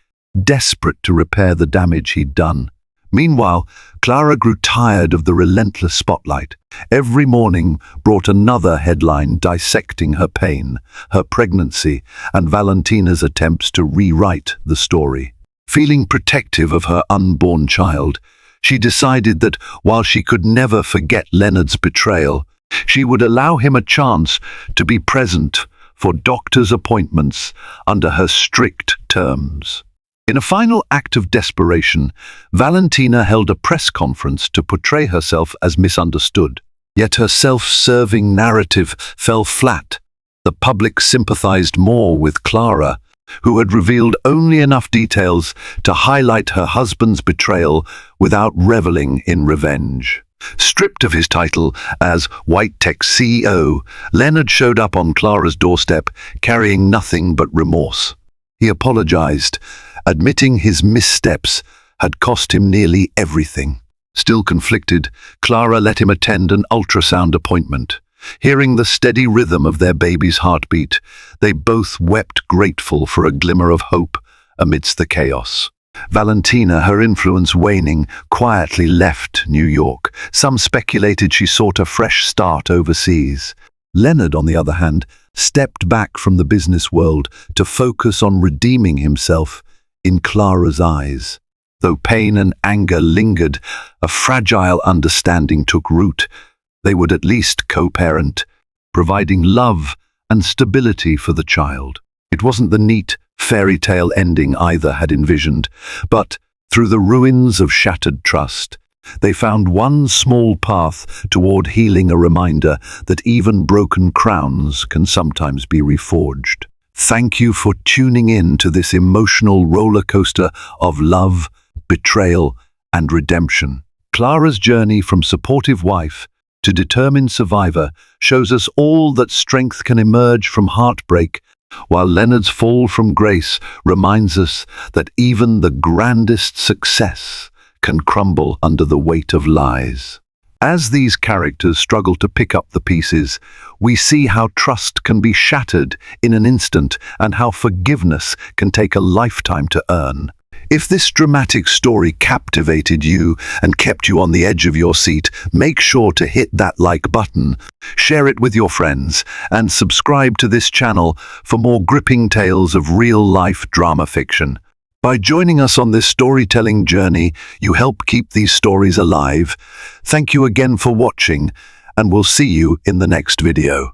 desperate to repair the damage he'd done. Meanwhile, Clara grew tired of the relentless spotlight. Every morning brought another headline dissecting her pain, her pregnancy, and Valentina's attempts to rewrite the story. Feeling protective of her unborn child, she decided that while she could never forget Leonard's betrayal, she would allow him a chance to be present for doctor's appointments under her strict terms. In a final act of desperation, Valentina held a press conference to portray herself as misunderstood. Yet her self-serving narrative fell flat. The public sympathized more with Clara, who had revealed only enough details to highlight her husband's betrayal without reveling in revenge. Stripped of his title as White Tech's CEO, Leonard showed up on Clara's doorstep carrying nothing but remorse. He apologized, admitting his missteps had cost him nearly everything. Still conflicted, Clara let him attend an ultrasound appointment. Hearing the steady rhythm of their baby's heartbeat, they both wept grateful for a glimmer of hope amidst the chaos. Valentina, her influence waning, quietly left New York. Some speculated she sought a fresh start overseas. Leonard, on the other hand, stepped back from the business world to focus on redeeming himself in Clara's eyes. Though pain and anger lingered, a fragile understanding took root. They would at least co-parent, providing love and stability for the child. It wasn't the neat, fairy tale ending either had envisioned, but through the ruins of shattered trust, they found one small path toward healing, a reminder that even broken crowns can sometimes be reforged. Thank you for tuning in to this emotional roller coaster of love, betrayal, and redemption. Clara's journey from supportive wife to determined survivor shows us all that strength can emerge from heartbreak, while Leonard's fall from grace reminds us that even the grandest success can crumble under the weight of lies. As these characters struggle to pick up the pieces, we see how trust can be shattered in an instant and how forgiveness can take a lifetime to earn. If this dramatic story captivated you and kept you on the edge of your seat, make sure to hit that like button, share it with your friends, and subscribe to this channel for more gripping tales of real-life drama fiction. By joining us on this storytelling journey, you help keep these stories alive. Thank you again for watching, and we'll see you in the next video.